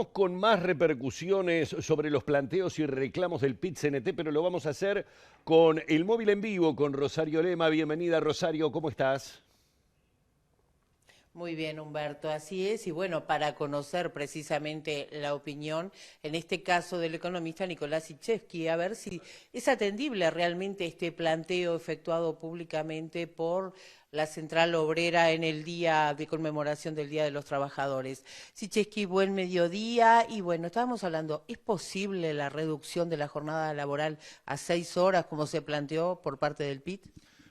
vamos con más repercusiones sobre los planteos y reclamos del PIT-CNT, pero lo vamos a hacer con el móvil en vivo, con Rosario Lema. Bienvenida, Rosario, ¿cómo estás? Muy bien, Humberto, así es. Y bueno, para conocer precisamente la opinión, en este caso del economista Nicolás Sichevsky, a ver si es atendible realmente este planteo efectuado públicamente por la Central Obrera en el día de conmemoración del Día de los Trabajadores. Sichevsky, buen mediodía. Y bueno, estábamos hablando, ¿es posible la reducción de la jornada laboral a 6 horas como se planteó por parte del PIT?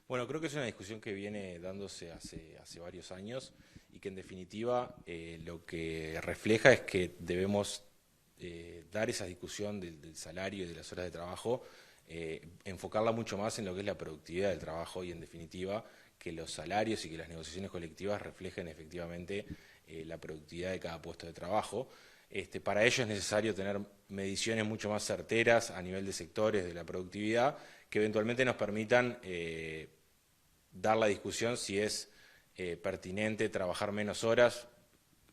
Bueno, creo que es una discusión que viene dándose hace varios años y que en definitiva lo que refleja es que debemos dar esa discusión del salario y de las horas de trabajo, enfocarla mucho más en lo que es la productividad del trabajo y en definitiva que los salarios y que las negociaciones colectivas reflejen efectivamente la productividad de cada puesto de trabajo. Para ello es necesario tener mediciones mucho más certeras a nivel de sectores de la productividad que eventualmente nos permitan dar la discusión si es pertinente trabajar menos horas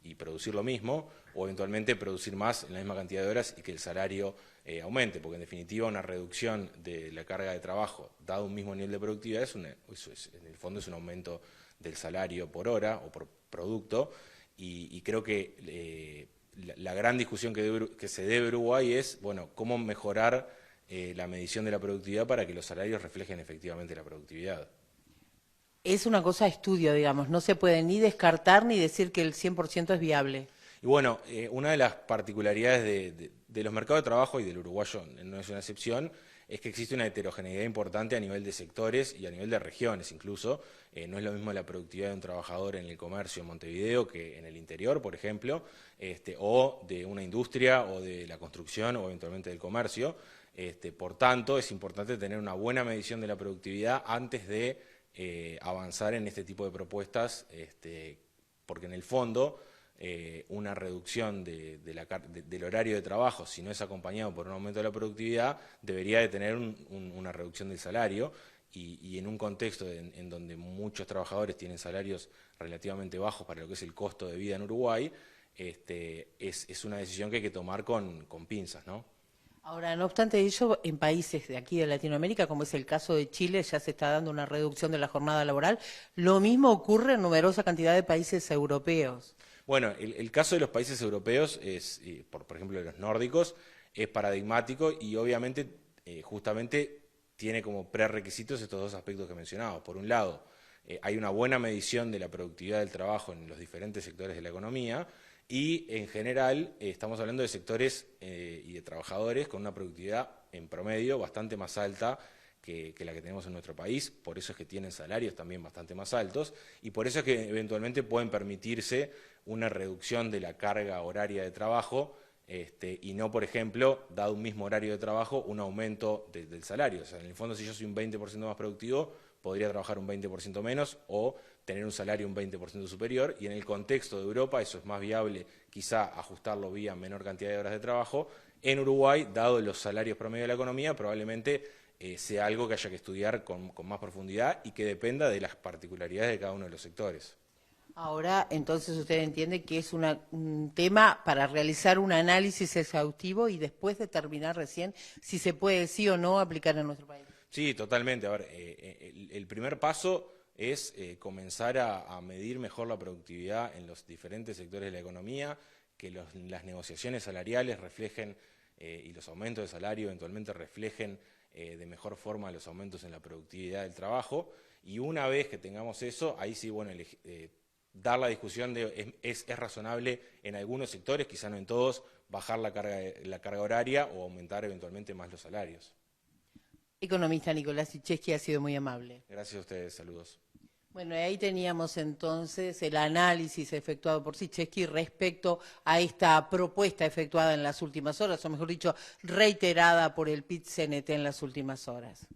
y producir lo mismo, o eventualmente producir más en la misma cantidad de horas y que el salario aumente, porque en definitiva una reducción de la carga de trabajo, dado un mismo nivel de productividad, en el fondo es un aumento del salario por hora o por producto, y creo que la gran discusión que se debe Uruguay es, bueno, cómo mejorar la medición de la productividad para que los salarios reflejen efectivamente la productividad. Es una cosa de estudio, digamos, no se puede ni descartar ni decir que el 100% es viable. Y bueno, una de las particularidades de los mercados de trabajo y del uruguayo no es una excepción, es que existe una heterogeneidad importante a nivel de sectores y a nivel de regiones incluso. No es lo mismo la productividad de un trabajador en el comercio en Montevideo que en el interior, por ejemplo, o de una industria o de la construcción o eventualmente del comercio. Por tanto, es importante tener una buena medición de la productividad antes de avanzar en este tipo de propuestas, porque en el fondo una reducción del horario de trabajo, si no es acompañado por un aumento de la productividad, debería de tener una reducción del salario y en un contexto en donde muchos trabajadores tienen salarios relativamente bajos para lo que es el costo de vida en Uruguay, es una decisión que hay que tomar con pinzas, ¿no? Ahora, no obstante ello, en países de aquí de Latinoamérica, como es el caso de Chile, ya se está dando una reducción de la jornada laboral. Lo mismo ocurre en numerosa cantidad de países europeos. Bueno, el caso de los países europeos, por ejemplo de los nórdicos, es paradigmático y obviamente justamente tiene como prerequisitos estos dos aspectos que mencionamos. Por un lado, hay una buena medición de la productividad del trabajo en los diferentes sectores de la economía y en general estamos hablando de sectores y de trabajadores con una productividad en promedio bastante más alta que la que tenemos en nuestro país, por eso es que tienen salarios también bastante más altos y por eso es que eventualmente pueden permitirse una reducción de la carga horaria de trabajo y no, por ejemplo, dado un mismo horario de trabajo, un aumento del salario. O sea, en el fondo, si yo soy un 20% más productivo, podría trabajar un 20% menos o tener un salario un 20% superior, y en el contexto de Europa eso es más viable quizá ajustarlo vía menor cantidad de horas de trabajo. En Uruguay, dado los salarios promedio de la economía, probablemente sea algo que haya que estudiar con más profundidad y que dependa de las particularidades de cada uno de los sectores. Ahora, entonces usted entiende que es un tema para realizar un análisis exhaustivo y después determinar recién si se puede sí o no aplicar en nuestro país. Sí, totalmente. A ver, el primer paso es comenzar a medir mejor la productividad en los diferentes sectores de la economía, que las negociaciones salariales reflejen y los aumentos de salario eventualmente reflejen de mejor forma los aumentos en la productividad del trabajo. Y una vez que tengamos eso, ahí sí, bueno, dar la discusión de es razonable en algunos sectores, quizá no en todos, bajar la carga horaria o aumentar eventualmente más los salarios. Economista Nicolás Sichevsky ha sido muy amable. Gracias a ustedes, saludos. Bueno, y ahí teníamos entonces el análisis efectuado por Sichevsky respecto a esta propuesta efectuada en las últimas horas, o mejor dicho, reiterada por el PIT-CNT en las últimas horas.